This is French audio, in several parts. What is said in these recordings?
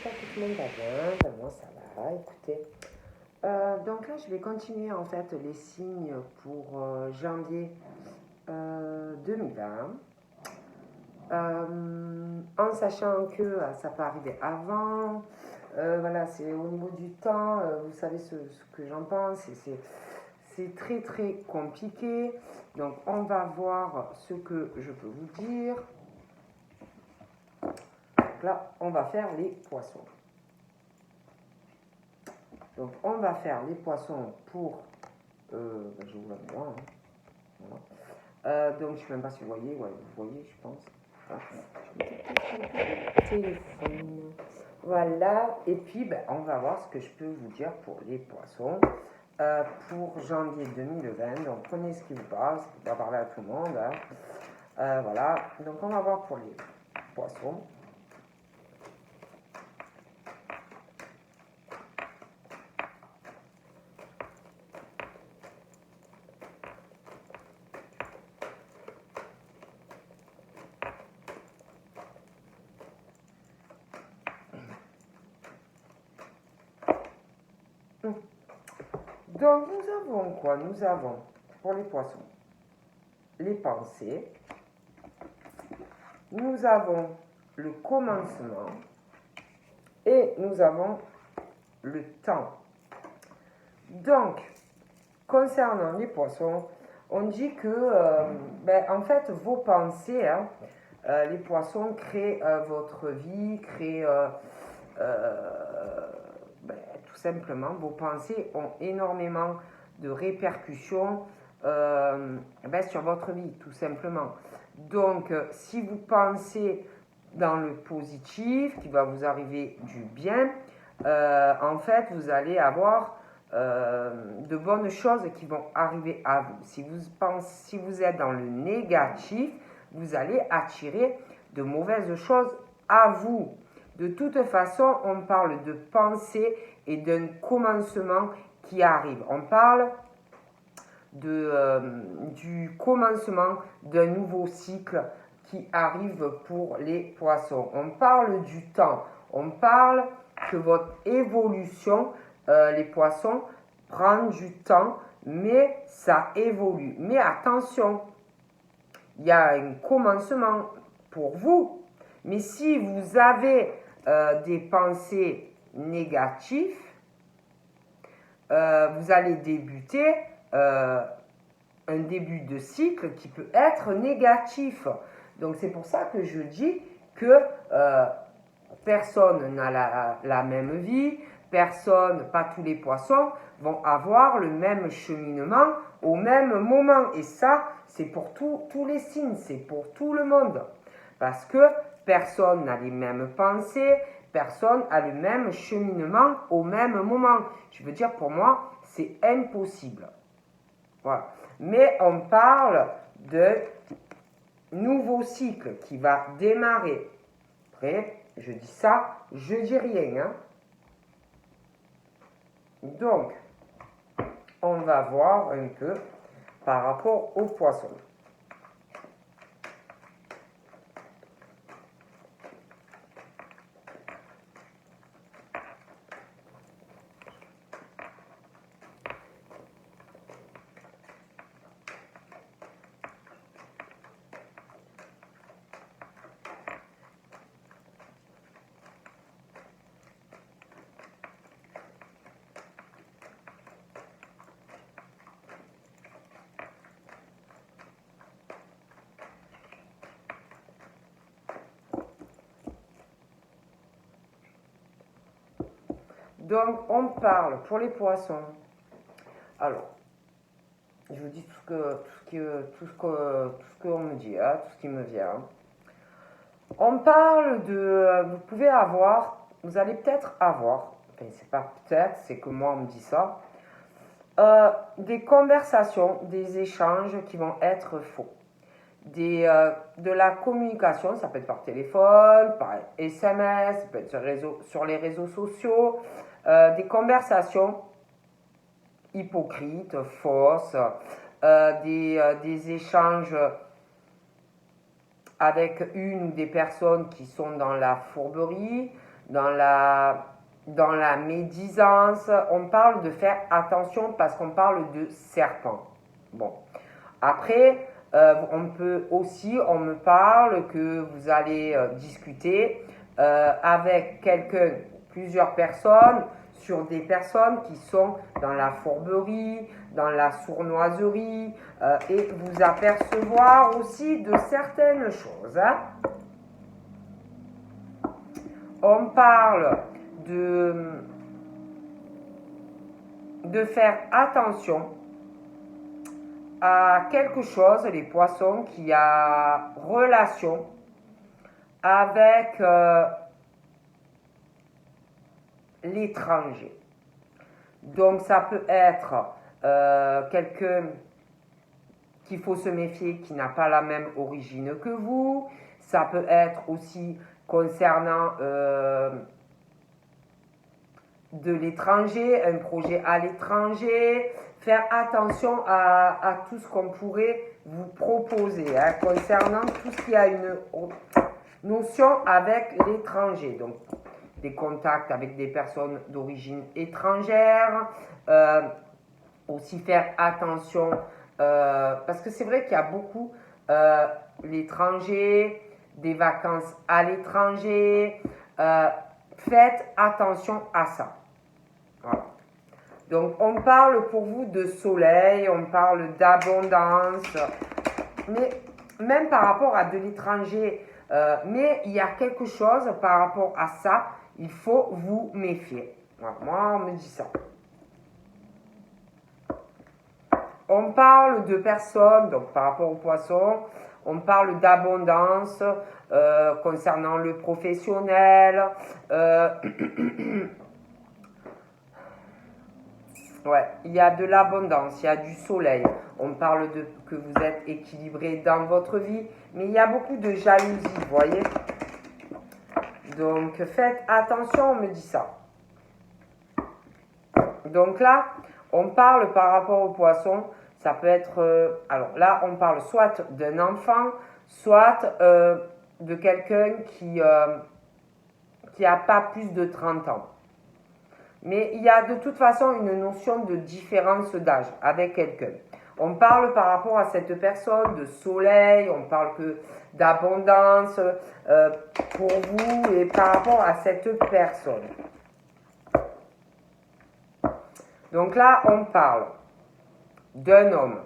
j'espère que tout le monde va bien. Ben, moi, ça va, écoutez. Donc là, je vais continuer en fait les signes pour janvier 2020. En sachant que ça peut arriver avant. Voilà, c'est au niveau du temps, vous savez ce que j'en pense, c'est très très compliqué. Donc on va voir ce que je peux vous dire. Donc là, on va faire les poissons. Donc on va faire les poissons pour... je vous la vois. Hein. Voilà. Donc je ne sais même pas si vous voyez. Ouais, vous voyez, je pense. Ah, téléphone. Voilà. Et puis, on va voir ce que je peux vous dire pour les poissons. Pour janvier 2020. Donc prenez ce qui vous parle. Ça peut pas parler à tout le monde. Hein. Voilà. Donc on va voir pour les poissons. Donc, nous avons quoi? Nous avons, pour les poissons, les pensées. Nous avons le commencement. Et nous avons le temps. Donc, concernant les poissons, on dit que, en fait, vos pensées, hein, les poissons créent votre vie, créent... tout simplement, vos pensées ont énormément de répercussions sur votre vie, tout simplement. Donc, si vous pensez dans le positif, qui va vous arriver du bien, en fait, vous allez avoir de bonnes choses qui vont arriver à vous. Si vous êtes dans le négatif, vous allez attirer de mauvaises choses à vous. De toute façon, on parle de pensée et d'un commencement qui arrive. On parle du commencement d'un nouveau cycle qui arrive pour les poissons. On parle du temps. On parle que votre évolution, les poissons, prend du temps, mais ça évolue. Mais attention, il y a un commencement pour vous. Mais si vous avez des pensées négatives, vous allez débuter un début de cycle qui peut être négatif. Donc c'est pour ça que je dis que personne n'a la même vie, pas tous les poissons vont avoir le même cheminement au même moment. Et ça, c'est pour tous les signes, c'est pour tout le monde. Parce que personne n'a les mêmes pensées, personne a le même cheminement au même moment. Je veux dire, pour moi, c'est impossible. Voilà. Mais on parle de nouveau cycle qui va démarrer. Après, je dis ça, je dis rien. Hein. Donc, on va voir un peu par rapport aux poissons. Donc, on parle pour les poissons. Alors, je vous dis tout ce qu'on me dit, hein, tout ce qui me vient. On parle de... vous allez peut-être avoir, c'est pas peut-être, c'est que moi on me dit ça, des conversations, des échanges qui vont être faux. De la communication, ça peut être par téléphone, par SMS, ça peut être sur les réseaux sociaux, des conversations hypocrites, fausses, des échanges avec une ou des personnes qui sont dans la fourberie, dans la médisance. On parle de faire attention parce qu'on parle de serpent. Bon. Après, on me parle que vous allez discuter avec quelqu'un, plusieurs personnes, sur des personnes qui sont dans la fourberie, dans la sournoiserie, et vous apercevoir aussi de certaines choses. Hein. On parle de faire attention à quelque chose, les poissons, qui a relation avec l'étranger. Donc ça peut être quelqu'un qu'il faut se méfier qui n'a pas la même origine que vous. Ça peut être aussi concernant de l'étranger, un projet à l'étranger. Faire attention à tout ce qu'on pourrait vous proposer hein, concernant tout ce qui a une notion avec l'étranger. Donc, des contacts avec des personnes d'origine étrangère. Aussi faire attention, parce que c'est vrai qu'il y a beaucoup l'étranger, des vacances à l'étranger. Faites attention à ça. Voilà. Donc, on parle pour vous de soleil, on parle d'abondance, mais même par rapport à de l'étranger, mais il y a quelque chose par rapport à ça, il faut vous méfier. Voilà, moi, on me dit ça. On parle de personnes, donc par rapport aux poissons, on parle d'abondance concernant le professionnel. Ouais, il y a de l'abondance, il y a du soleil. On parle de que vous êtes équilibré dans votre vie, mais il y a beaucoup de jalousie, vous voyez. Donc faites attention, on me dit ça. Donc là, on parle par rapport aux poissons, ça peut être... alors là, on parle soit d'un enfant, soit de quelqu'un qui n'a pas plus de 30 ans. Mais il y a de toute façon une notion de différence d'âge avec quelqu'un. On parle par rapport à cette personne de soleil, on parle que d'abondance pour vous et par rapport à cette personne. Donc là, on parle d'un homme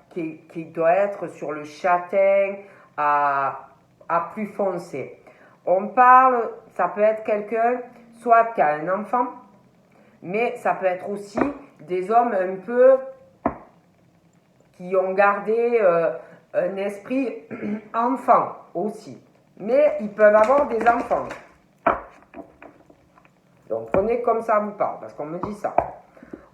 qui doit être sur le châtain à plus foncé. On parle, ça peut être quelqu'un soit qui a un enfant, mais ça peut être aussi des hommes un peu qui ont gardé un esprit enfant aussi. Mais ils peuvent avoir des enfants. Donc prenez comme ça vous parle, parce qu'on me dit ça.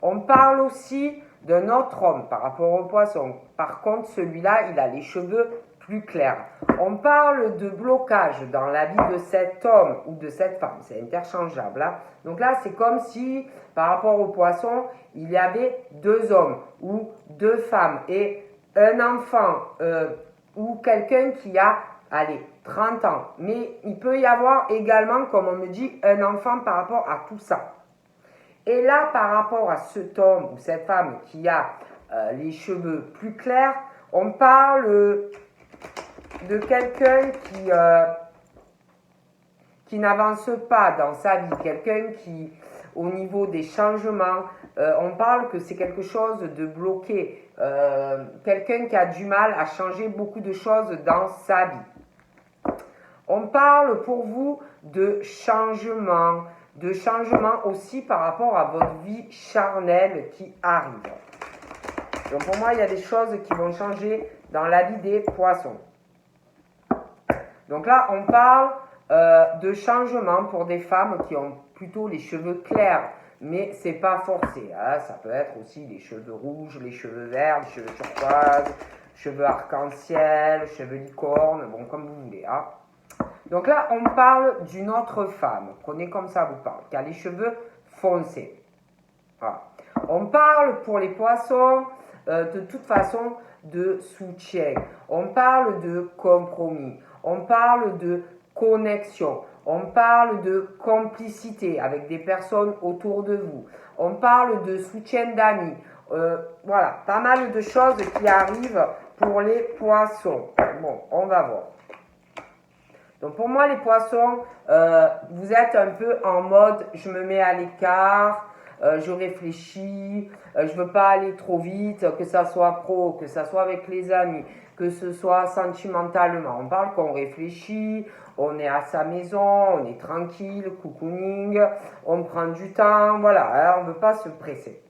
On parle aussi d'un autre homme par rapport au poisson. Par contre, celui-là, il a les cheveux plus clairs. On parle de blocage dans la vie de cet homme ou de cette femme. C'est interchangeable. Hein. Donc là, c'est comme si, par rapport au poisson, il y avait deux hommes ou deux femmes et un enfant ou quelqu'un qui a, allez, 30 ans. Mais il peut y avoir également, comme on me dit, un enfant par rapport à tout ça. Et là, par rapport à cet homme ou cette femme qui a les cheveux plus clairs, on parle de quelqu'un qui n'avance pas dans sa vie, quelqu'un qui, au niveau des changements, on parle que c'est quelque chose de bloqué, quelqu'un qui a du mal à changer beaucoup de choses dans sa vie. On parle pour vous de changement aussi par rapport à votre vie charnelle qui arrive. Donc pour moi, il y a des choses qui vont changer dans la vie des poissons. Donc là, on parle de changement pour des femmes qui ont plutôt les cheveux clairs, mais c'est pas forcé. Hein. Ça peut être aussi les cheveux rouges, les cheveux verts, les cheveux turquoise, cheveux arc-en-ciel, cheveux licorne, bon comme vous voulez. Hein. Donc là, on parle d'une autre femme, prenez comme ça vous parle, qui a les cheveux foncés. Voilà. On parle pour les poissons, de toute façon, de soutien. On parle de compromis. On parle de connexion. On parle de complicité avec des personnes autour de vous. On parle de soutien d'amis. Voilà, pas mal de choses qui arrivent pour les poissons. Bon, on va voir. Donc pour moi, les poissons, vous êtes un peu en mode je me mets à l'écart, je réfléchis, je veux pas aller trop vite, que ça soit pro, que ça soit avec les amis, que ce soit sentimentalement. On parle qu'on réfléchit, on est à sa maison, on est tranquille, cocooning, on prend du temps, voilà, on ne veut pas se presser.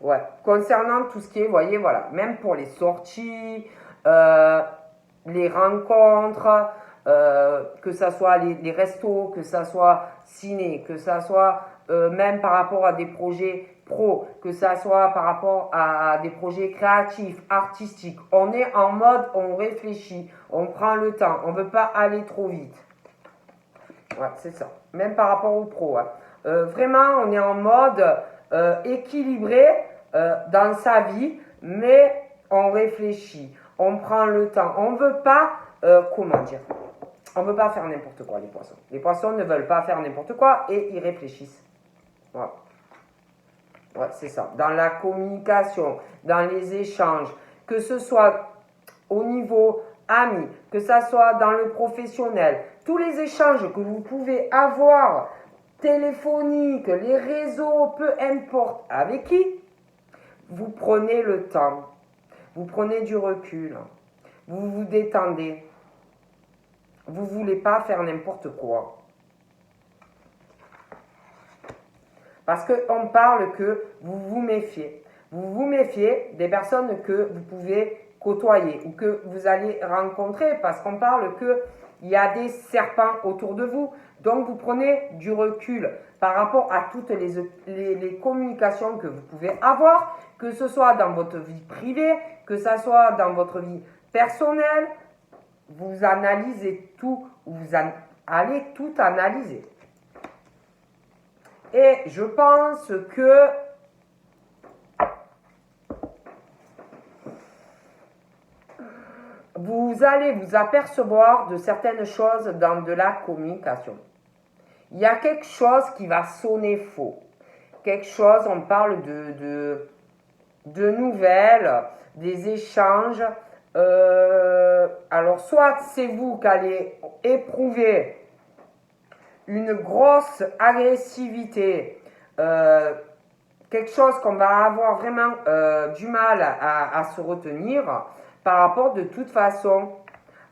Ouais, concernant tout ce qui est, vous voyez, voilà, même pour les sorties, les rencontres, que ça soit les restos, que ça soit ciné, que ça soit même par rapport à des projets pro, que ça soit par rapport à des projets créatifs, artistiques. On est en mode, on réfléchit, on prend le temps, on ne veut pas aller trop vite. Ouais, c'est ça. Même par rapport au pro. Hein. Vraiment, on est en mode équilibré dans sa vie, mais on réfléchit, on prend le temps. On ne veut pas, comment dire, on ne veut pas faire n'importe quoi, les poissons. Les poissons ne veulent pas faire n'importe quoi et ils réfléchissent. Voilà. Ouais, c'est ça. Dans la communication, dans les échanges, que ce soit au niveau ami, que ce soit dans le professionnel, tous les échanges que vous pouvez avoir, téléphoniques, les réseaux, peu importe avec qui, vous prenez le temps, vous prenez du recul, vous vous détendez, vous ne voulez pas faire n'importe quoi. Parce qu'on parle que vous vous méfiez. Vous vous méfiez des personnes que vous pouvez côtoyer ou que vous allez rencontrer parce qu'on parle qu'il y a des serpents autour de vous. Donc vous prenez du recul par rapport à toutes les communications que vous pouvez avoir, que ce soit dans votre vie privée, que ce soit dans votre vie personnelle. Vous analysez tout, vous allez tout analyser. Et je pense que vous allez vous apercevoir de certaines choses dans de la communication. Il y a quelque chose qui va sonner faux. Quelque chose, on parle de nouvelles, des échanges. Alors, soit c'est vous qui allez éprouver une grosse agressivité, quelque chose qu'on va avoir vraiment du mal à se retenir par rapport de toute façon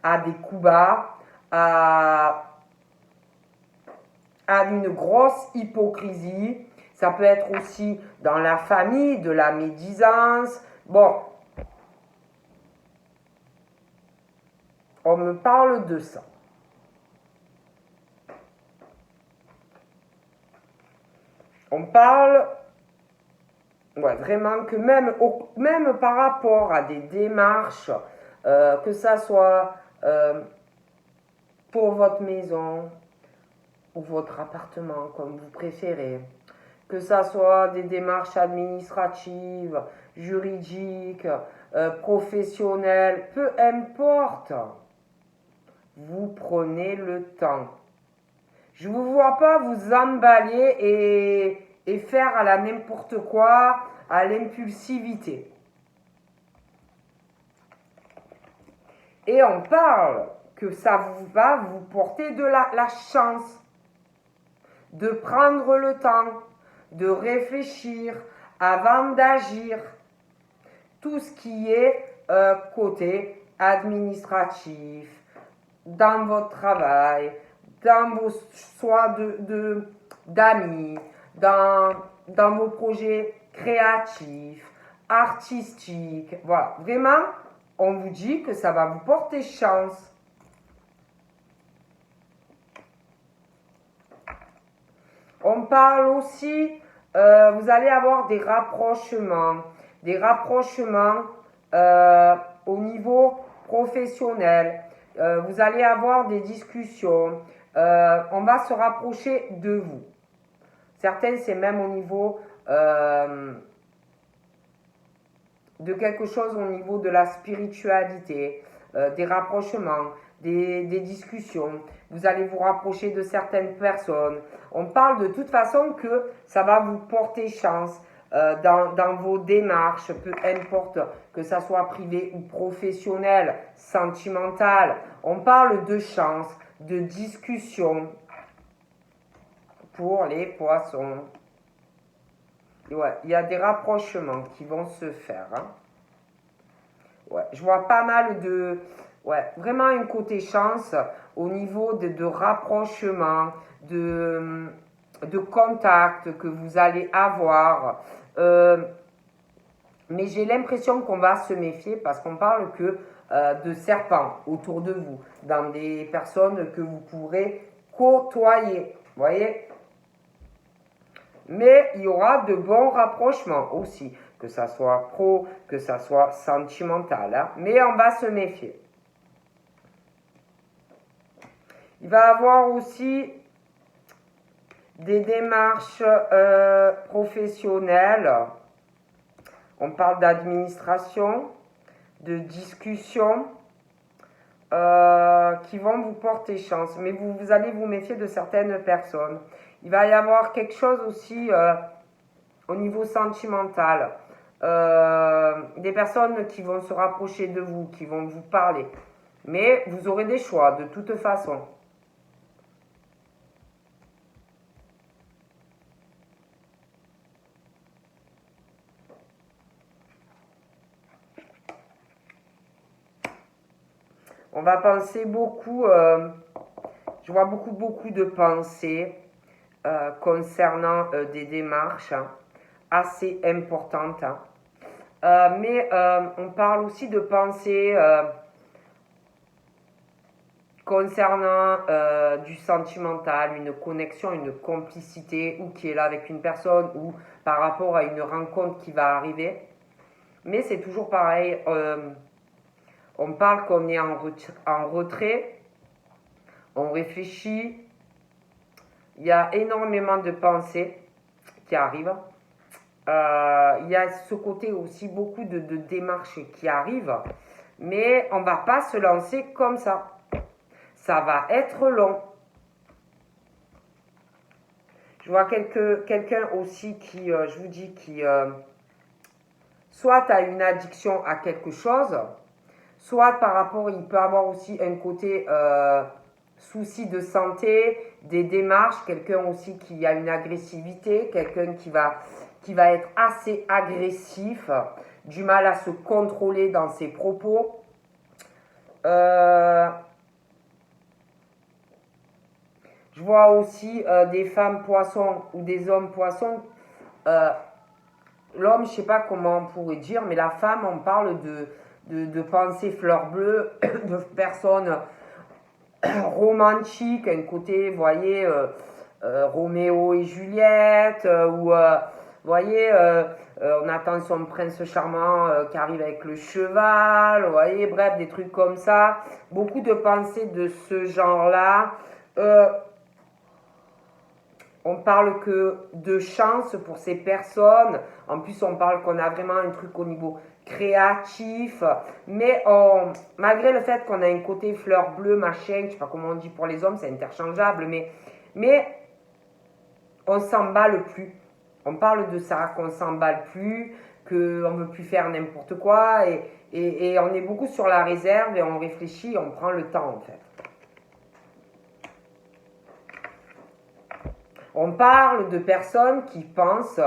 à des coups bas, à une grosse hypocrisie. Ça peut être aussi dans la famille, de la médisance. Bon, on me parle de ça. On parle vraiment que même par rapport à des démarches, que ça soit pour votre maison ou votre appartement, comme vous préférez, que ça soit des démarches administratives, juridiques, professionnelles, peu importe, vous prenez le temps. Je ne vous vois pas vous emballer et faire à la n'importe quoi, à l'impulsivité. Et on parle que ça va vous porter de la chance, de prendre le temps, de réfléchir avant d'agir. Tout ce qui est côté administratif, dans votre travail, dans vos choix d'amis, dans vos projets créatifs, artistiques. Voilà, vraiment, on vous dit que ça va vous porter chance. On parle aussi, vous allez avoir des rapprochements au niveau professionnel. Vous allez avoir des discussions. On va se rapprocher de vous. Certaines, c'est même au niveau de quelque chose au niveau de la spiritualité, des rapprochements, des discussions. Vous allez vous rapprocher de certaines personnes. On parle de toute façon que ça va vous porter chance dans vos démarches, peu importe que ça soit privé ou professionnel, sentimental. On parle de chance, de discussion pour les poissons. Ouais, il y a des rapprochements qui vont se faire. Hein. Ouais, je vois pas mal de... Ouais, vraiment un côté chance au niveau de rapprochement, de contact que vous allez avoir. Mais j'ai l'impression qu'on va se méfier parce qu'on parle que de serpents autour de vous, dans des personnes que vous pourrez côtoyer. Vous voyez? Mais il y aura de bons rapprochements aussi, que ça soit pro, que ça soit sentimental. Hein? Mais on va se méfier. Il va y avoir aussi des démarches professionnelles. On parle d'administration, de discussion qui vont vous porter chance. Mais vous allez vous méfier de certaines personnes. Il va y avoir quelque chose aussi au niveau sentimental. Des personnes qui vont se rapprocher de vous, qui vont vous parler. Mais vous aurez des choix de toute façon. On va penser beaucoup, je vois beaucoup de pensées concernant des démarches assez importantes. Mais on parle aussi de pensées concernant du sentimental, une connexion, une complicité, ou qui est là avec une personne, ou par rapport à une rencontre qui va arriver. Mais c'est toujours pareil, on parle qu'on est en retrait, on réfléchit, il y a énormément de pensées qui arrivent. Il y a ce côté aussi beaucoup de démarches qui arrivent, mais on ne va pas se lancer comme ça. Ça va être long. Je vois quelqu'un aussi qui, je vous dis, qui soit a une addiction à quelque chose, soit par rapport, il peut avoir aussi un côté souci de santé, des démarches, quelqu'un aussi qui a une agressivité, quelqu'un qui va être assez agressif, du mal à se contrôler dans ses propos. Je vois aussi des femmes poissons ou des hommes poissons. L'homme, je ne sais pas comment on pourrait dire, mais la femme, on parle de pensée fleur bleue, de personnes romantiques, un côté, vous voyez, Roméo et Juliette, ou, vous voyez, on attend son prince charmant qui arrive avec le cheval, vous voyez, bref, des trucs comme ça. Beaucoup de pensées de ce genre-là. On parle que de chance pour ces personnes. En plus, on parle qu'on a vraiment un truc au niveau créatif. Mais malgré le fait qu'on a un côté fleur bleue, machin, je ne sais pas comment on dit pour les hommes, c'est interchangeable, mais on s'emballe plus. On parle de ça, qu'on s'emballe plus, qu'on ne veut plus faire n'importe quoi. Et on est beaucoup sur la réserve et on réfléchit, on prend le temps en fait. On parle de personnes qui pensent,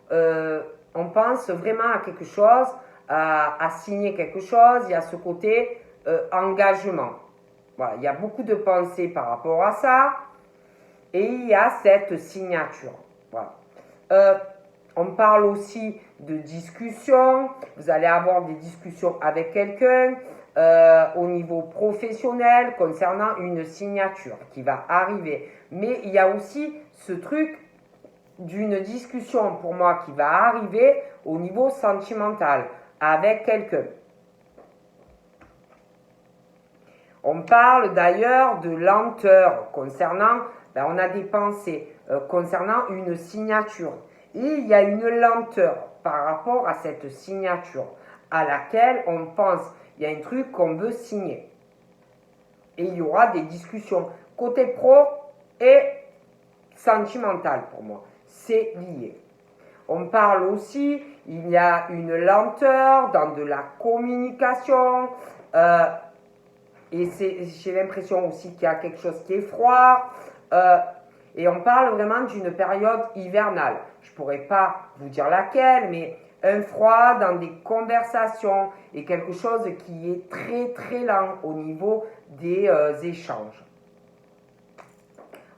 on pense vraiment à quelque chose, à signer quelque chose, il y a ce côté engagement. Voilà, il y a beaucoup de pensées par rapport à ça, et il y a cette signature. Voilà. On parle aussi de discussion, vous allez avoir des discussions avec quelqu'un au niveau professionnel concernant une signature qui va arriver. Mais il y a aussi ce truc d'une discussion pour moi qui va arriver au niveau sentimental avec quelqu'un. On parle d'ailleurs de lenteur concernant, on a des pensées concernant une signature. Et il y a une lenteur par rapport à cette signature à laquelle on pense. Il y a un truc qu'on veut signer. et il y aura des discussions. Côté pro et sentimental pour moi, c'est lié. On parle aussi, il y a une lenteur dans de la communication, et j'ai l'impression aussi qu'il y a quelque chose qui est froid, et on parle vraiment d'une période hivernale. Je ne pourrais pas vous dire laquelle, mais un froid dans des conversations et quelque chose qui est très très lent au niveau des échanges.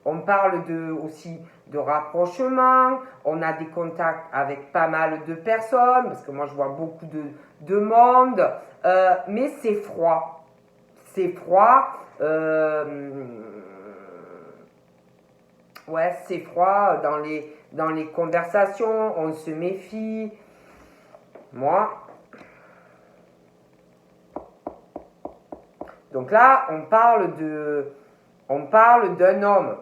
On parle aussi de rapprochement, on a des contacts avec pas mal de personnes, parce que moi je vois beaucoup de monde, mais c'est froid. C'est froid. Ouais, c'est froid dans les conversations, on se méfie. Moi. Donc là, on parle d'un homme.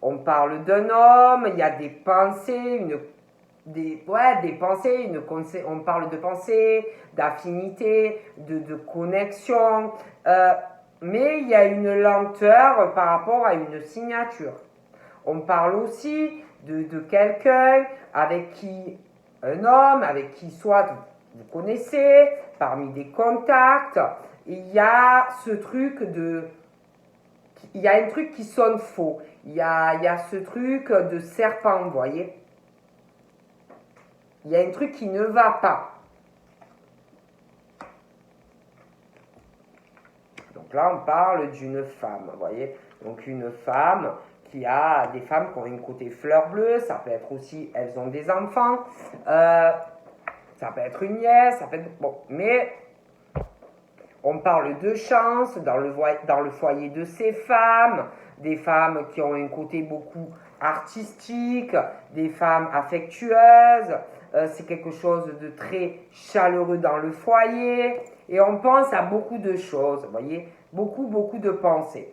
On parle d'un homme, il y a des pensées, des pensées, on parle de pensées, d'affinité, de connexion, mais il y a une lenteur par rapport à une signature. On parle aussi de quelqu'un avec qui, un homme avec qui soit vous connaissez, parmi des contacts, il y a ce truc il y a un truc qui sonne faux. Il y a ce truc de serpent, vous voyez. Il y a un truc qui ne va pas. Donc là, on parle d'une femme, vous voyez. Donc une femme qui a des femmes qui ont un côté fleur bleue. Ça peut être aussi, elles ont des enfants. Ça peut être une nièce. Ça peut être, bon, mais on parle de chance dans le foyer de ces femmes, des femmes qui ont un côté beaucoup artistique, des femmes affectueuses, c'est quelque chose de très chaleureux dans le foyer, et on pense à beaucoup de choses, vous voyez, beaucoup de pensées.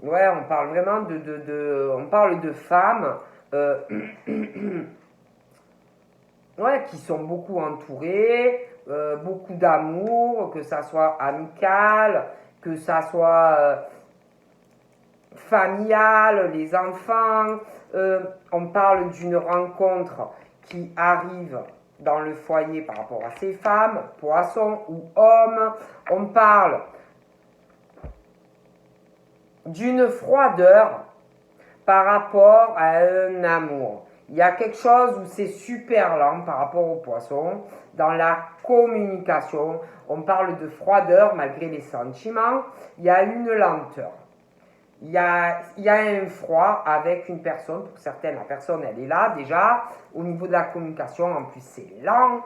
Ouais, on parle vraiment on parle de femmes ouais, qui sont beaucoup entourées, beaucoup d'amour, que ça soit amical, que ça soit familial, les enfants. On parle d'une rencontre qui arrive dans le foyer par rapport à ces femmes, poissons ou hommes. On parle d'une froideur par rapport à un amour. Il y a quelque chose où c'est super lent par rapport aux poissons. Dans la communication, on parle de froideur malgré les sentiments. Il y a une lenteur. Il y a un froid avec une personne. Pour certaines, la personne, elle est là déjà. Au niveau de la communication, en plus, c'est lent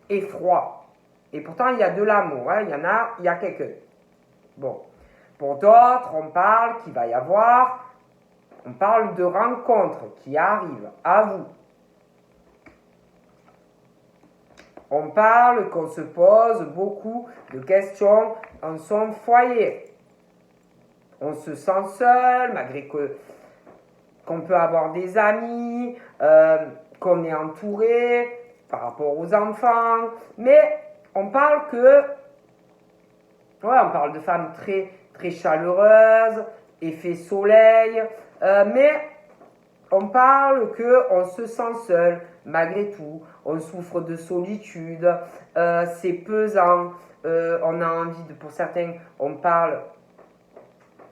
et froid. Et pourtant, il y a de l'amour. Hein. Il y a quelqu'un. Bon. Pour d'autres, on parle qu'il va y avoir... On parle de rencontres qui arrivent à vous. On parle qu'on se pose beaucoup de questions dans son foyer. On se sent seul, malgré qu'on peut avoir des amis, qu'on est entouré par rapport aux enfants. Mais on parle on parle de femmes très, très chaleureuses, effet soleil, mais on parle qu'on se sent seul malgré tout, on souffre de solitude, c'est pesant, on a envie pour certains, on parle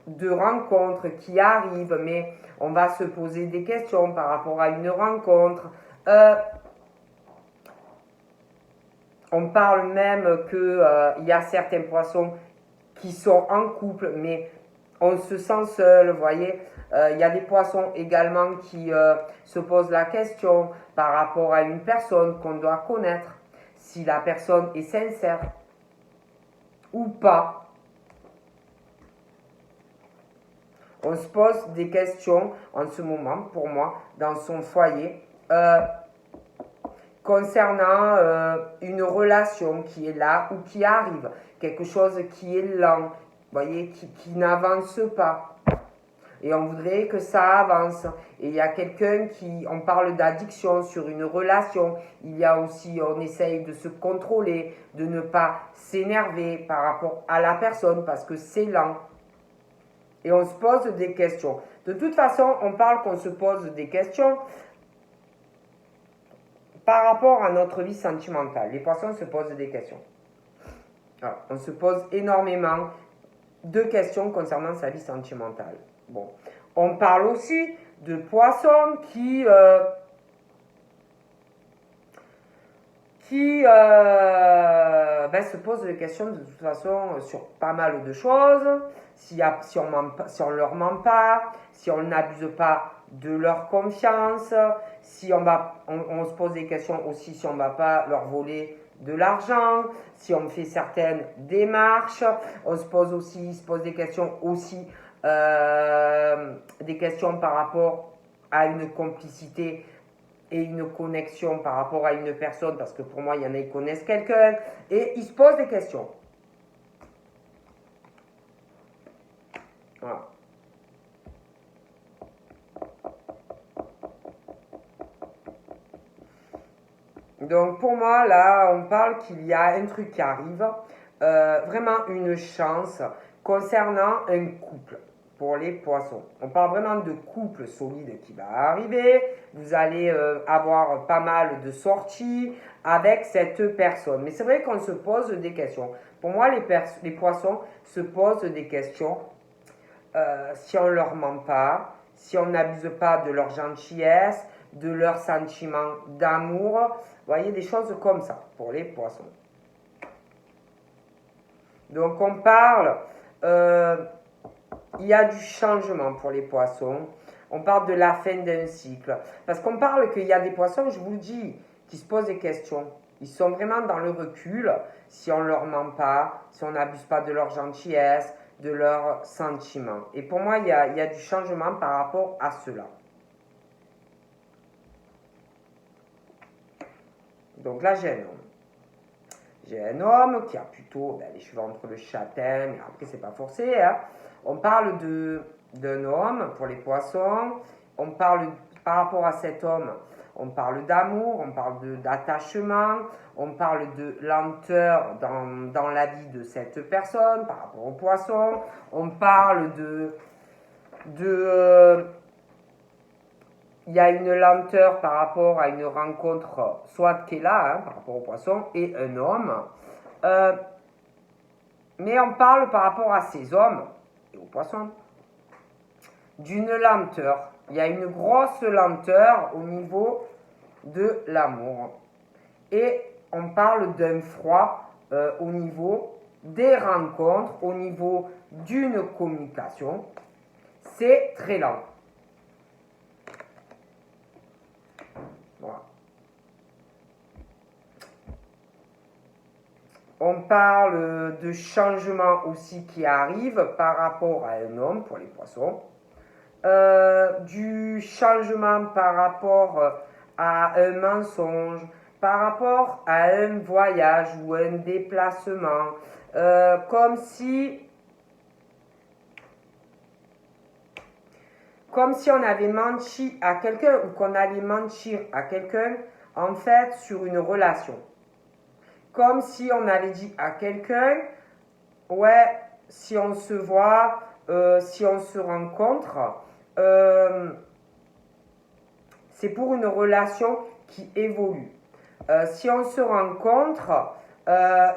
de rencontres qui arrivent, mais on va se poser des questions par rapport à une rencontre. On parle même qu'il y a certains poissons qui sont en couple, mais on se sent seul, vous voyez. Il y a des poissons également qui se posent la question par rapport à une personne qu'on doit connaître, si la personne est sincère ou pas. On se pose des questions en ce moment, pour moi, dans son foyer, concernant une relation qui est là ou qui arrive, quelque chose qui est lent, vous voyez, qui n'avance pas. et on voudrait que ça avance. Et il y a quelqu'un qui, on parle d'addiction sur une relation, il y a aussi, on essaye de se contrôler, de ne pas s'énerver par rapport à la personne parce que c'est lent. Et on se pose des questions. De toute façon, on parle qu'on se pose des questions par rapport à notre vie sentimentale. Les poissons se posent des questions. Alors, on se pose énormément de questions concernant sa vie sentimentale. Bon. On parle aussi de poissons qui se posent des questions de toute façon sur pas mal de choses. Si on ne leur ment pas, si on n'abuse pas de leur confiance, si on se pose des questions aussi si on ne va pas leur voler de l'argent, si on fait certaines démarches, on se pose des questions aussi, des questions par rapport à une complicité et une connexion par rapport à une personne, parce que pour moi, il y en a qui connaissent quelqu'un, et ils se posent des questions. Voilà. Donc pour moi, là, on parle qu'il y a un truc qui arrive, vraiment une chance concernant un couple pour les poissons. On parle vraiment de couple solide qui va arriver. Vous allez avoir pas mal de sorties avec cette personne. Mais c'est vrai qu'on se pose des questions. Pour moi, les poissons se posent des questions si on ne leur ment pas, si on n'abuse pas de leur gentillesse, de leur sentiment d'amour. Vous voyez, des choses comme ça pour les poissons. Donc on parle, il y a du changement pour les poissons. On parle de la fin d'un cycle. Parce qu'on parle qu'il y a des poissons, je vous le dis, qui se posent des questions. Ils sont vraiment dans le recul si on ne leur ment pas, si on n'abuse pas de leur gentillesse, de leurs sentiments. Et pour moi, il y a du changement par rapport à cela. Donc là, j'ai un homme. J'ai un homme qui a plutôt les cheveux entre le châtain, mais après, c'est pas forcé. Hein. On parle d'un homme pour les poissons. On parle, par rapport à cet homme, on parle d'amour, on parle d'attachement, on parle de lenteur dans la vie de cette personne par rapport aux poissons. On parle il y a une lenteur par rapport à une rencontre, soit qui est là, hein, par rapport au poisson, et un homme. Mais on parle par rapport à ces hommes et aux poissons d'une lenteur. Il y a une grosse lenteur au niveau de l'amour. Et on parle d'un froid au niveau des rencontres, au niveau d'une communication. C'est très lent. Voilà. On parle de changements aussi qui arrivent par rapport à un homme pour les poissons. Du changement par rapport à un mensonge, par rapport à un voyage ou un déplacement, comme si on avait menti à quelqu'un ou qu'on allait mentir à quelqu'un, en fait, sur une relation. Comme si on avait dit à quelqu'un, ouais, si on se voit, si on se rencontre, c'est pour une relation qui évolue. Si on se rencontre,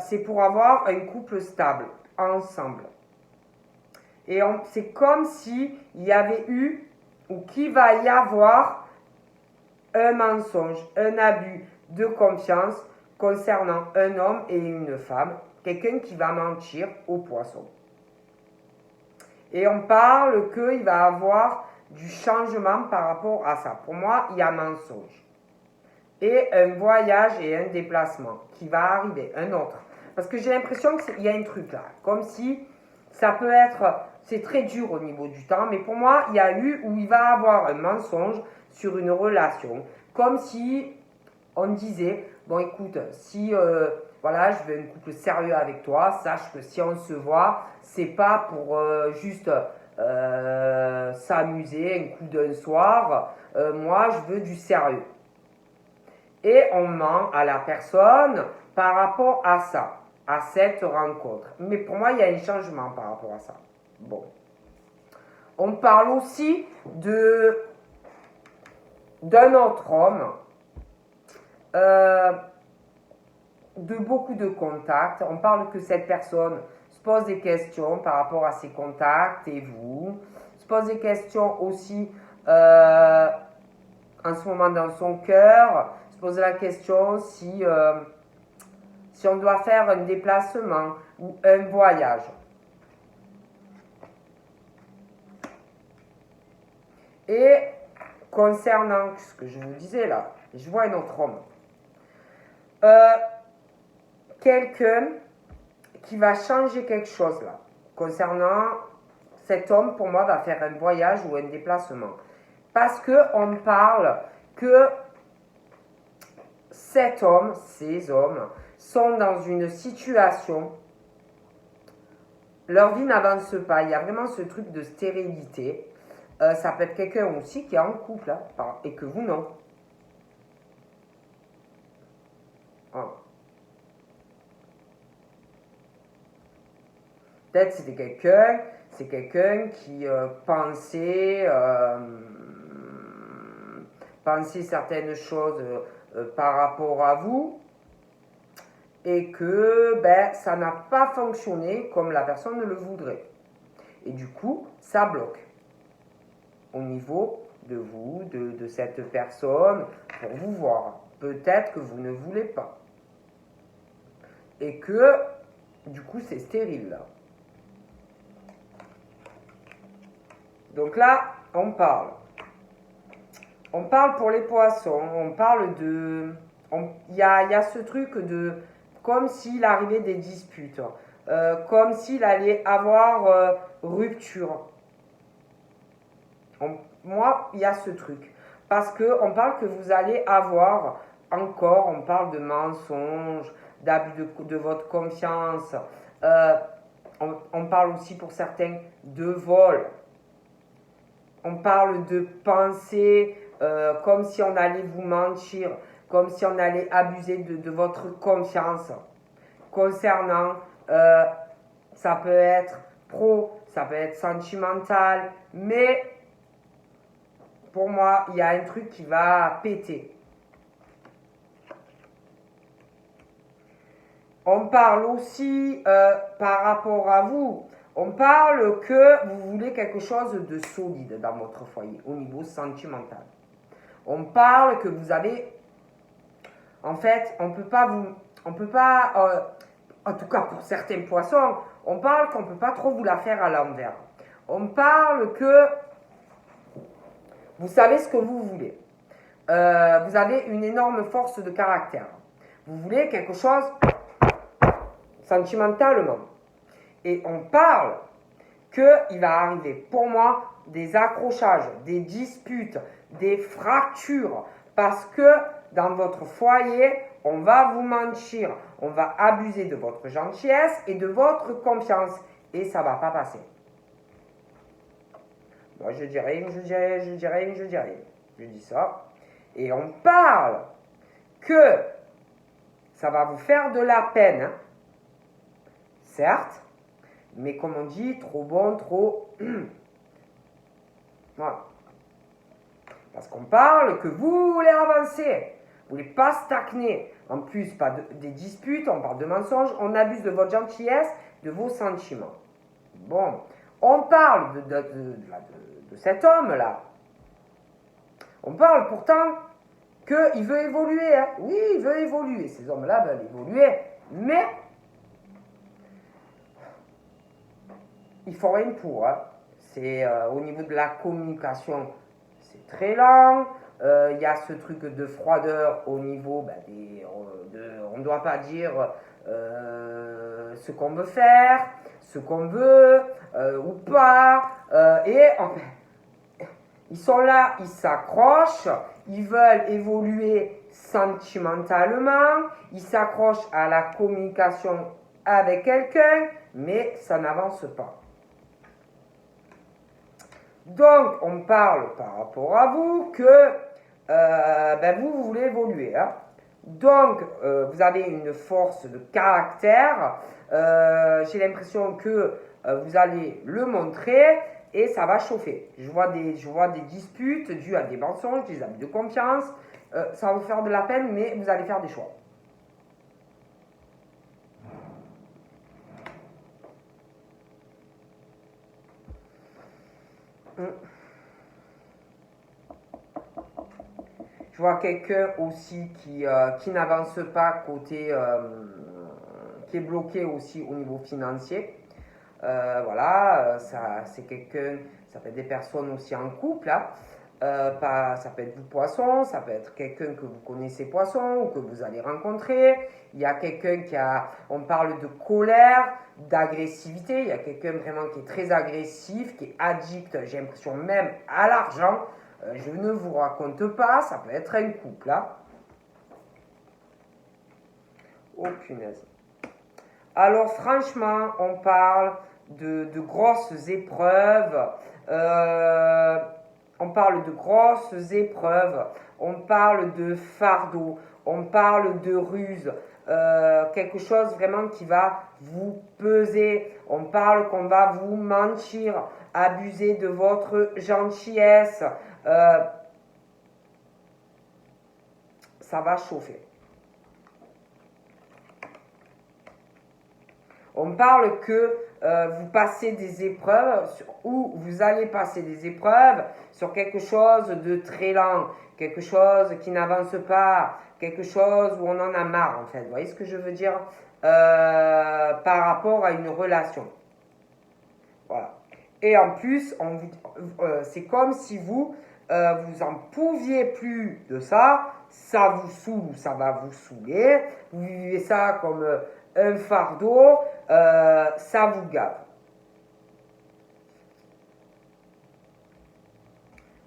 c'est pour avoir un couple stable, ensemble. Et c'est comme si il y avait eu, ou qu'il va y avoir, un mensonge, un abus de confiance concernant un homme et une femme, quelqu'un qui va mentir au poisson. Et on parle qu'il va avoir du changement par rapport à ça. Pour moi, il y a mensonge. Et un voyage et un déplacement qui va arriver, un autre. Parce que j'ai l'impression qu'il y a un truc là, comme si ça peut être, c'est très dur au niveau du temps, mais pour moi, il y a eu où il va avoir un mensonge sur une relation, comme si on disait, bon écoute, si voilà, je veux un couple sérieux avec toi, sache que si on se voit, c'est pas pour juste s'amuser un coup d'un soir. Moi, je veux du sérieux. Et on ment à la personne par rapport à ça, à cette rencontre. Mais pour moi, il y a un changement par rapport à ça. Bon. On parle aussi d'un autre homme, de beaucoup de contacts. On parle que cette personne se pose des questions par rapport à ses contacts et vous. Se pose des questions aussi en ce moment dans son cœur. Se pose la question si on doit faire un déplacement ou un voyage. Et concernant ce que je vous disais là, je vois un autre homme. Quelqu'un qui va changer quelque chose là. Concernant cet homme, pour moi, va faire un voyage ou un déplacement. Parce qu'on parle que ces hommes, sont dans une situation, leur vie n'avance pas. Il y a vraiment ce truc de stérilité. Ça peut être quelqu'un aussi qui est en couple hein, et que vous non. Ah. Peut-être c'est quelqu'un qui pensait certaines choses par rapport à vous et que ça n'a pas fonctionné comme la personne le voudrait. Et du coup, ça bloque au niveau de vous, de cette personne, pour vous voir. Peut-être que vous ne voulez pas. Et que, du coup, c'est stérile, là. Donc là, on parle. On parle pour les poissons, on parle de... Il y a ce truc de... Comme s'il arrivait des disputes, comme s'il allait avoir rupture. Moi, il y a ce truc. Parce qu'on parle que vous allez avoir encore, on parle de mensonges, d'abus de votre confiance. On parle aussi pour certains de vol. On parle de pensée comme si on allait vous mentir, comme si on allait abuser de votre confiance. Concernant, ça peut être pro, ça peut être sentimental, mais pour moi, il y a un truc qui va péter. On parle aussi par rapport à vous. On parle que vous voulez quelque chose de solide dans votre foyer au niveau sentimental. On parle que vous avez... En fait, on peut pas, en tout cas pour certains poissons, on parle qu'on ne peut pas trop vous la faire à l'envers. On parle que vous savez ce que vous voulez. Vous avez une énorme force de caractère. Vous voulez quelque chose sentimentalement. Et on parle qu'il va arriver, pour moi, des accrochages, des disputes, des fractures, parce que dans votre foyer, on va vous mentir, on va abuser de votre gentillesse et de votre confiance, et ça ne va pas passer. Moi, je dis rien, je dis rien, je dis rien, je dis rien. Je dis ça. Et on parle que ça va vous faire de la peine, hein. Certes, mais comme on dit, trop bon, trop... Voilà. Parce qu'on parle que vous voulez avancer, vous voulez pas stagner. En plus, pas des disputes, on parle de mensonges, on abuse de votre gentillesse, de vos sentiments. Bon, on parle de cet homme-là. On parle pourtant qu'il veut évoluer. Hein. Oui, il veut évoluer. Ces hommes-là veulent évoluer, mais il faut rien pour. Hein. C'est au niveau de la communication, c'est très lent. Il y a ce truc de froideur au niveau on ne doit pas dire ce qu'on veut faire, ce qu'on veut ou pas. Ils sont là, ils s'accrochent, ils veulent évoluer sentimentalement, ils s'accrochent à la communication avec quelqu'un, mais ça n'avance pas. Donc, on parle par rapport à vous que vous voulez évoluer. Hein. Donc, vous avez une force de caractère. J'ai l'impression que vous allez le montrer et ça va chauffer. Je vois des disputes dues à des mensonges, des abus de confiance. Ça va vous faire de la peine, mais vous allez faire des choix. Je vois quelqu'un aussi qui n'avance pas côté, qui est bloqué aussi au niveau financier. Voilà, ça c'est quelqu'un, ça peut être des personnes aussi en couple, hein. Ça peut être vous poisson, ça peut être quelqu'un que vous connaissez poisson ou que vous allez rencontrer. Il y a quelqu'un on parle de colère, d'agressivité. Il y a quelqu'un vraiment qui est très agressif, qui est addict, j'ai l'impression même à l'argent. Je ne vous raconte pas, ça peut être un couple, hein. Oh punaise. Alors franchement, on parle de grosses épreuves. On parle de grosses épreuves. On parle de fardeau. On parle de ruse. Quelque chose vraiment qui va vous peser. On parle qu'on va vous mentir, abuser de votre gentillesse. Ça va chauffer. On parle que vous passez des épreuves ou vous allez passer des épreuves sur quelque chose de très lent, quelque chose qui n'avance pas, quelque chose où on en a marre en fait. Vous voyez ce que je veux dire par rapport à une relation. Voilà. Et en plus, c'est comme si vous en pouviez plus de ça, ça vous saoule, ça va vous saouler, vous vivez ça comme un fardeau, ça vous gave.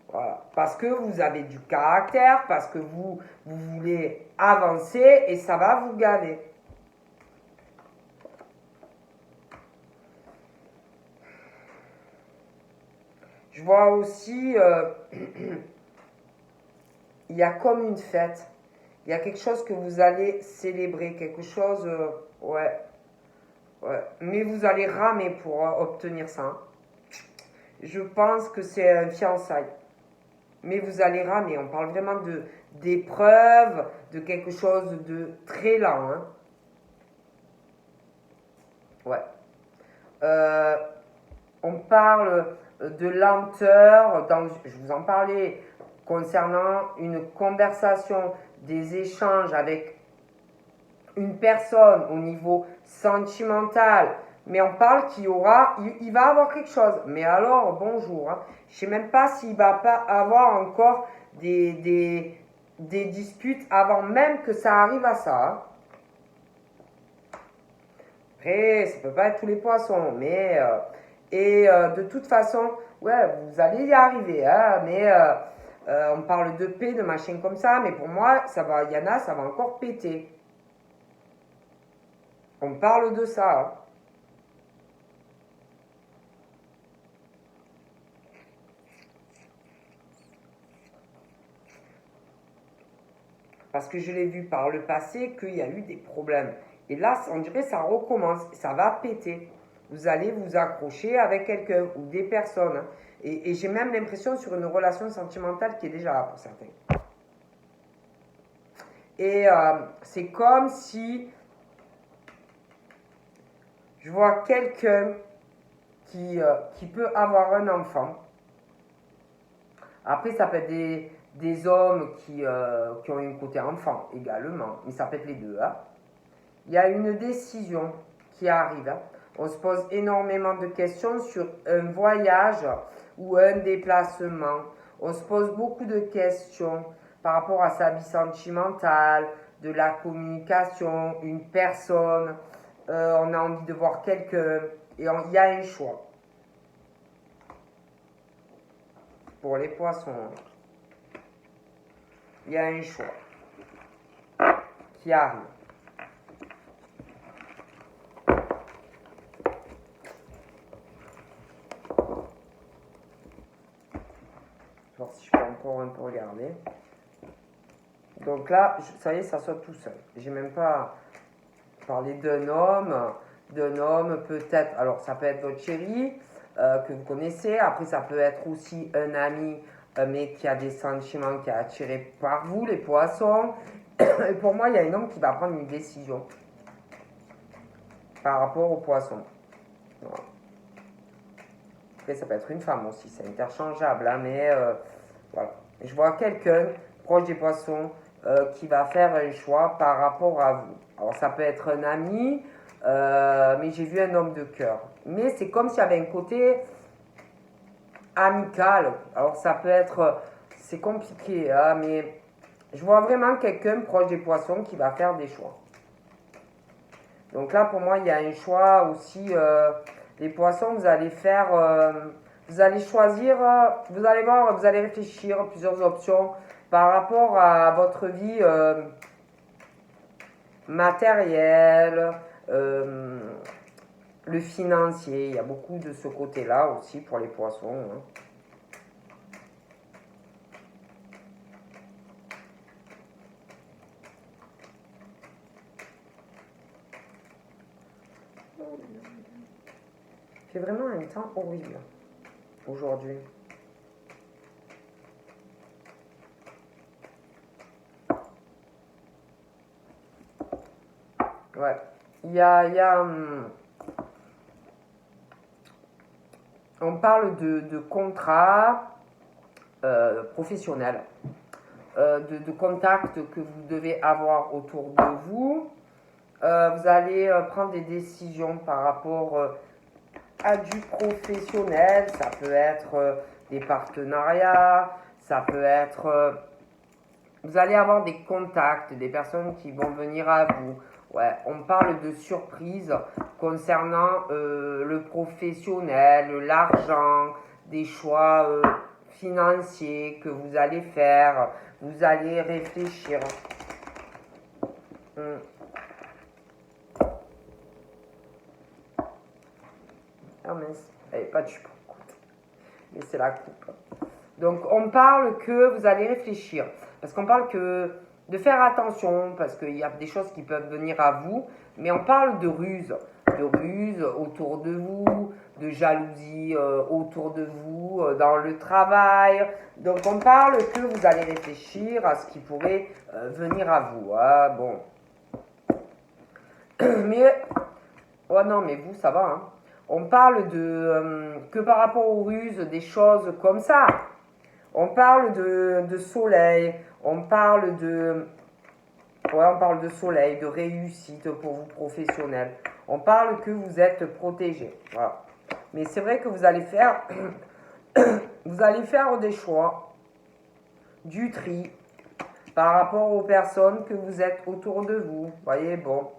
Voilà. Parce que vous avez du caractère, parce que vous voulez avancer et ça va vous gaver. Je vois aussi, il y a comme une fête. Il y a quelque chose que vous allez célébrer, quelque chose, ouais. Mais vous allez ramer pour obtenir ça. Je pense que c'est un fiançailles. Mais vous allez ramer. On parle vraiment d'épreuve, de quelque chose de très lent. Hein. Ouais. On parle de lenteur. Je vous en parlais concernant une conversation, des échanges avec une personne au niveau sentimental, mais on parle il va avoir quelque chose. Mais alors, bonjour, hein. Je ne sais même pas s'il va pas avoir encore des disputes avant même que ça arrive à ça. Hein. Après, ça peut pas être tous les poissons, mais de toute façon, ouais, vous allez y arriver, hein, mais on parle de paix, de machin comme ça, mais pour moi, ça va encore péter. On parle de ça. Hein. Parce que je l'ai vu par le passé qu'il y a eu des problèmes. Et là, on dirait que ça recommence, ça va péter. Vous allez vous accrocher avec quelqu'un ou des personnes. Hein. Et j'ai même l'impression sur une relation sentimentale qui est déjà là pour certains. Et c'est comme si je vois quelqu'un qui peut avoir un enfant. Après, ça peut être des hommes qui ont un côté enfant également, mais ça peut être les deux. Hein. Il y a une décision qui arrive. Hein. On se pose énormément de questions sur un voyage ou un déplacement. On se pose beaucoup de questions par rapport à sa vie sentimentale, de la communication, une personne. On a envie de voir quelqu'un et il y a un choix. Pour les poissons, il y a un choix qui arrive. voir si je peux encore un peu regarder. Donc là, ça y est, ça saute tout seul. J'ai même pas parlé d'un homme peut-être. Alors, ça peut être votre chéri que vous connaissez. Après, ça peut être aussi un ami, mais qui a des sentiments, qui est attiré par vous, les poissons. Et pour moi, il y a un homme qui va prendre une décision par rapport aux poissons. Voilà. Après, ça peut être une femme aussi, c'est interchangeable, hein, mais voilà. Je vois quelqu'un proche des poissons qui va faire un choix par rapport à vous. Alors, ça peut être un ami, mais j'ai vu un homme de cœur. Mais c'est comme s'il y avait un côté amical. Alors, ça peut être, c'est compliqué, hein, mais je vois vraiment quelqu'un proche des poissons qui va faire des choix. Donc là, pour moi, il y a un choix aussi. Les poissons, vous allez faire, vous allez choisir, vous allez voir, vous allez réfléchir à plusieurs options par rapport à votre vie matérielle, le financier. Il y a beaucoup de ce côté-là aussi pour les poissons. Hein. Il fait vraiment un temps horrible aujourd'hui. Ouais. Il y a on parle de contrat professionnel, de contacts que vous devez avoir autour de vous. Vous allez prendre des décisions par rapport à du professionnel. Ça peut être des partenariats, ça peut être... vous allez avoir des contacts, des personnes qui vont venir à vous. Ouais, on parle de surprises concernant le professionnel, l'argent, des choix financiers que vous allez faire. Vous allez réfléchir. Ah mince, elle n'est pas de jupe, mais c'est la coupe. Donc on parle que vous allez réfléchir, parce qu'on parle que de faire attention, parce qu'il y a des choses qui peuvent venir à vous, mais on parle de ruse autour de vous, de jalousie autour de vous, dans le travail. Donc on parle que vous allez réfléchir à ce qui pourrait venir à vous. Hein. Bon. Mais, oh non, mais vous, ça va. Hein. On parle de que par rapport aux ruses, des choses comme ça. On parle de soleil, on parle de soleil, de réussite pour vous professionnels. On parle que vous êtes protégé. Voilà. Mais c'est vrai que vous allez faire, vous allez faire des choix, du tri par rapport aux personnes que vous êtes autour de vous. Voyez, bon.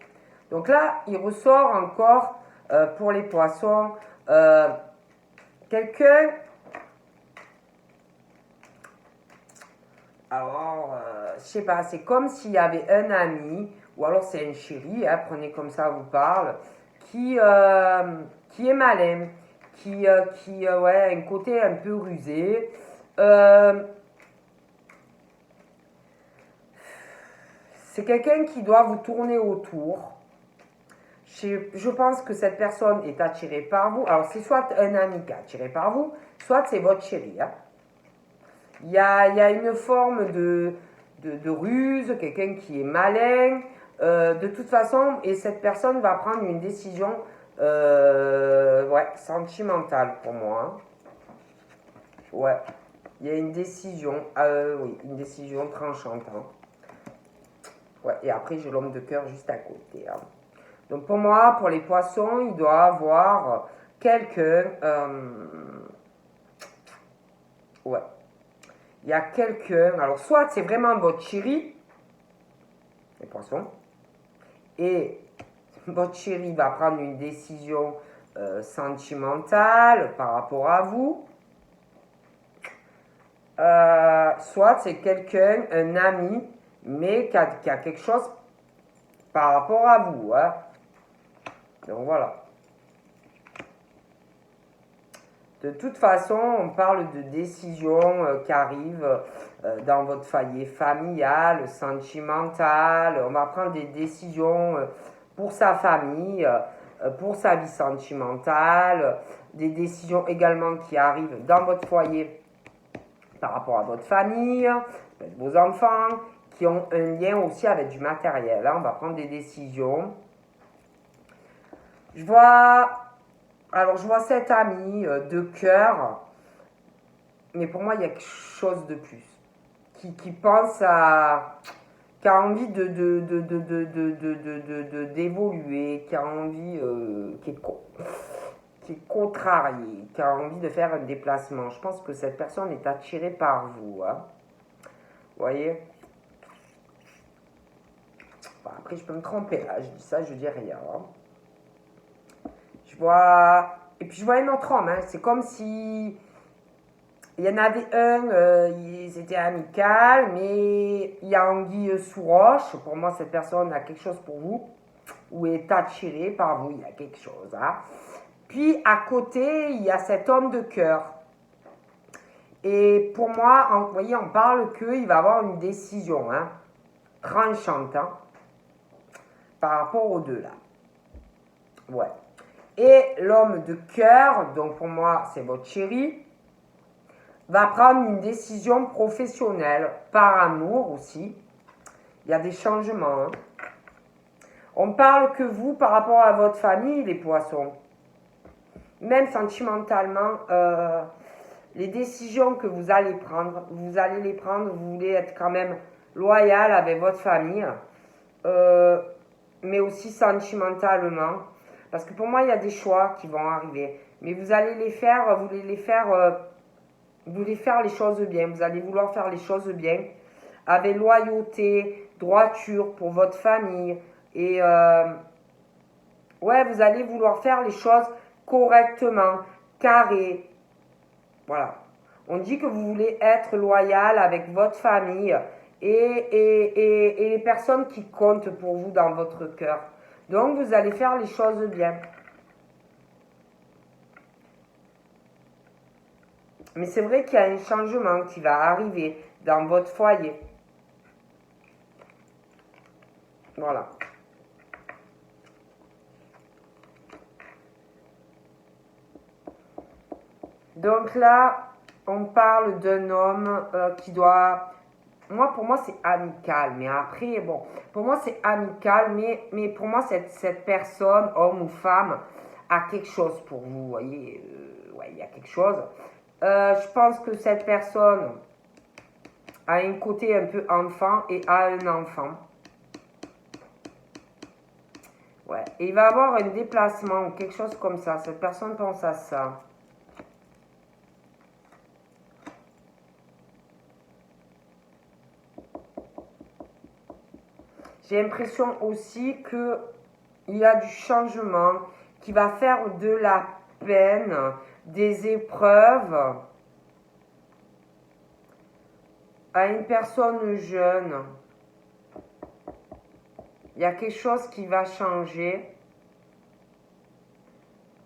Donc là, il ressort encore pour les poissons quelqu'un. Alors, je sais pas, c'est comme s'il y avait un ami, ou alors c'est un chéri, hein, prenez comme ça, vous parle, qui est malin, qui ouais, a un côté un peu rusé. C'est quelqu'un qui doit vous tourner autour. Je pense que cette personne est attirée par vous. Alors, c'est soit un ami qui est attiré par vous, soit c'est votre chéri. Hein. Il y a une forme de ruse, quelqu'un qui est malin. De toute façon, et cette personne va prendre une décision ouais, sentimentale pour moi. Hein. Ouais, il y a une décision, oui, une décision tranchante. Hein. Ouais, et après, j'ai l'homme de cœur juste à côté. Hein. Donc pour moi, pour les poissons, il doit avoir quelqu'un... ouais. Il y a quelqu'un... Alors, soit c'est vraiment votre chéri, les poissons, et votre chéri va prendre une décision sentimentale par rapport à vous. Soit c'est quelqu'un, un ami, mais qui a quelque chose par rapport à vous. Hein. Donc voilà. De toute façon, on parle de décisions qui arrivent dans votre foyer familial, sentimental. On va prendre des décisions pour sa famille, pour sa vie sentimentale, des décisions également qui arrivent dans votre foyer par rapport à votre famille, vos enfants, qui ont un lien aussi avec du matériel. Là, on va prendre des décisions. Je vois cet ami de cœur, mais pour moi, il y a quelque chose de plus. Qui pense à... qui a envie d'évoluer, qui a envie... qui est contrarié, qui a envie de faire un déplacement. Je pense que cette personne est attirée par vous. Hein. Vous voyez? Bon, après, je peux me tromper. Là. Je dis ça, je dis rien. Hein. Je vois... Et puis, je vois un autre homme. Hein. C'est comme si... Il y en avait un, c'était amical, mais il y a anguille sous roche. Pour moi, cette personne a quelque chose pour vous, ou est attirée par vous. Il y a quelque chose. Hein. Puis, à côté, il y a cet homme de cœur. Et pour moi, vous voyez, on parle qu'il va avoir une décision hein, tranchante hein, par rapport aux deux là. Ouais. Et l'homme de cœur, donc pour moi, c'est votre chéri, va prendre une décision professionnelle, par amour aussi. Il y a des changements. Hein. On parle que vous, par rapport à votre famille, les poissons, même sentimentalement, les décisions que vous allez prendre, vous voulez être quand même loyal avec votre famille, mais aussi sentimentalement. Parce que pour moi, il y a des choix qui vont arriver. Mais vous allez les faire, vous voulez faire les choses bien. Vous allez vouloir faire les choses bien. Avec loyauté, droiture pour votre famille. Et ouais, vous allez vouloir faire les choses correctement, carré. Voilà. On dit que vous voulez être loyal avec votre famille et les personnes qui comptent pour vous dans votre cœur. Donc, vous allez faire les choses bien. Mais c'est vrai qu'il y a un changement qui va arriver dans votre foyer. Voilà. Donc là, on parle d'un homme qui doit... pour moi, c'est amical. Mais après, bon, pour moi, c'est amical. Mais pour moi, cette personne, homme ou femme, a quelque chose pour vous. Vous voyez, ouais, il y a quelque chose. Je pense que cette personne a un côté un peu enfant et a un enfant. Ouais, et il va avoir un déplacement ou quelque chose comme ça. Cette personne pense à ça. J'ai l'impression aussi qu'il y a du changement qui va faire de la peine, des épreuves à une personne jeune. Il y a quelque chose qui va changer.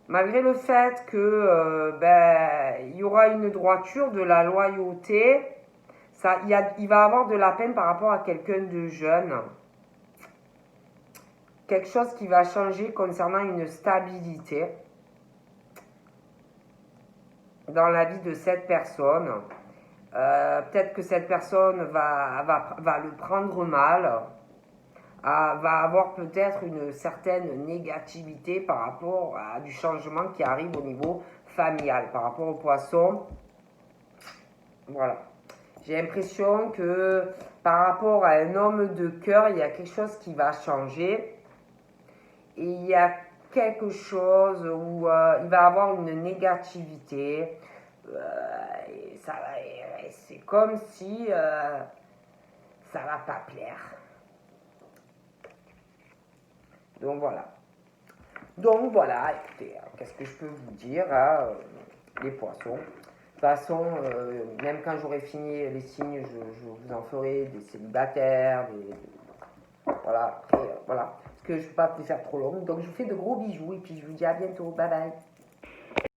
Malgré le fait que il y aura une droiture, de la loyauté, il va avoir de la peine par rapport à quelqu'un de jeune. Quelque chose qui va changer concernant une stabilité dans la vie de cette personne. Peut-être que cette personne va le prendre mal, va avoir peut-être une certaine négativité par rapport à du changement qui arrive au niveau familial, par rapport au poisson. Voilà. J'ai l'impression que par rapport à un homme de cœur, il y a quelque chose qui va changer. Et il y a quelque chose où il va avoir une négativité. C'est comme si ça va pas plaire. Donc voilà, écoutez, qu'est-ce que je peux vous dire, hein, les poissons. De toute façon, même quand j'aurai fini les signes, je vous en ferai des célibataires, voilà, après, voilà. Parce que je ne peux pas vous faire trop long. Donc je vous fais de gros bisous et puis je vous dis à bientôt. Bye bye.